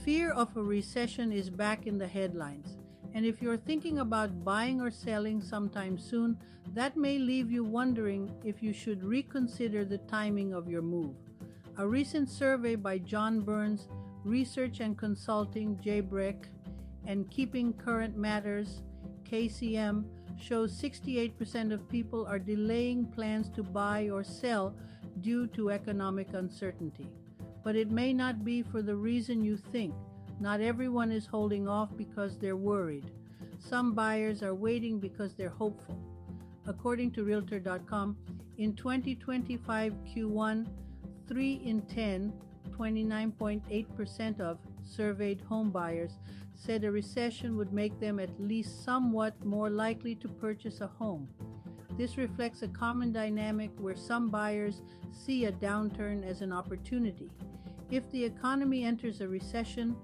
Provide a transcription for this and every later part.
Fear of a recession is back in the headlines, and if you're thinking about buying or selling sometime soon, that may leave you wondering if you should reconsider the timing of your move. A recent survey by John Burns, Research and Consulting, JBREC, and Keeping Current Matters, KCM, shows 68% of people are delaying plans to buy or sell due to economic uncertainty. But it may not be for the reason you think. Not everyone is holding off because they're worried. Some buyers are waiting because they're hopeful. According to Realtor.com, in 2025 Q1, 3 in 10, 29.8% of surveyed home buyers said a recession would make them at least somewhat more likely to purchase a home. This reflects a common dynamic where some buyers see a downturn as an opportunity. If the economy enters a recession,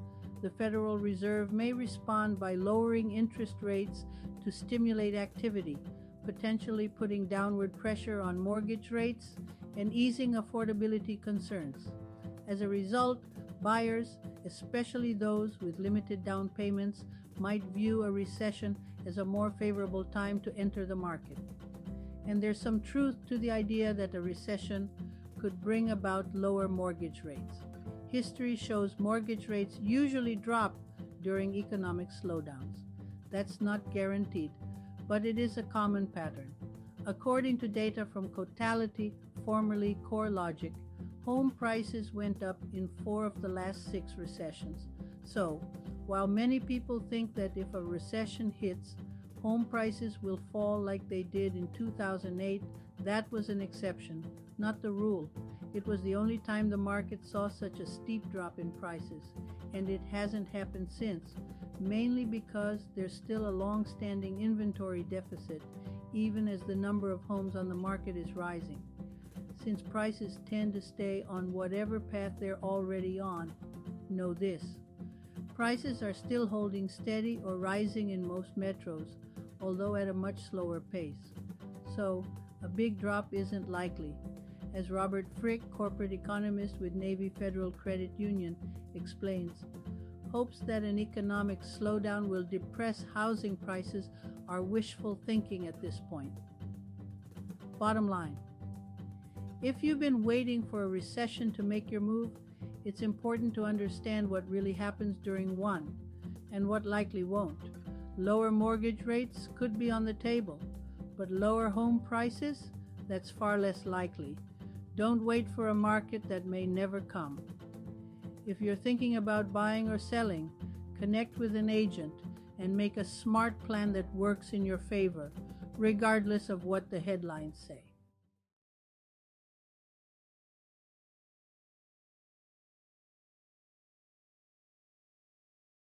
the Federal Reserve may respond by lowering interest rates to stimulate activity, potentially putting downward pressure on mortgage rates and easing affordability concerns. As a result, buyers, especially those with limited down payments, might view a recession as a more favorable time to enter the market. And there's some truth to the idea that a recession could bring about lower mortgage rates. History shows mortgage rates usually drop during economic slowdowns. That's not guaranteed, but it is a common pattern. According to data from Cotality, formerly CoreLogic, home prices went up in 4 of the last 6 recessions. So, while many people think that if a recession hits, home prices will fall like they did in 2008, that was an exception, not the rule. It was the only time the market saw such a steep drop in prices, and it hasn't happened since, mainly because there's still a long-standing inventory deficit, even as the number of homes on the market is rising. Since prices tend to stay on whatever path they're already on, know this: prices are still holding steady or rising in most metros, although at a much slower pace. So, a big drop isn't likely. As Robert Frick, corporate economist with Navy Federal Credit Union, explains, hopes that an economic slowdown will depress housing prices are wishful thinking at this point. Bottom line, if you've been waiting for a recession to make your move, it's important to understand what really happens during one and what likely won't. Lower mortgage rates could be on the table, but lower home prices, that's far less likely. Don't wait for a market that may never come. If you're thinking about buying or selling, connect with an agent and make a smart plan that works in your favor, regardless of what the headlines say.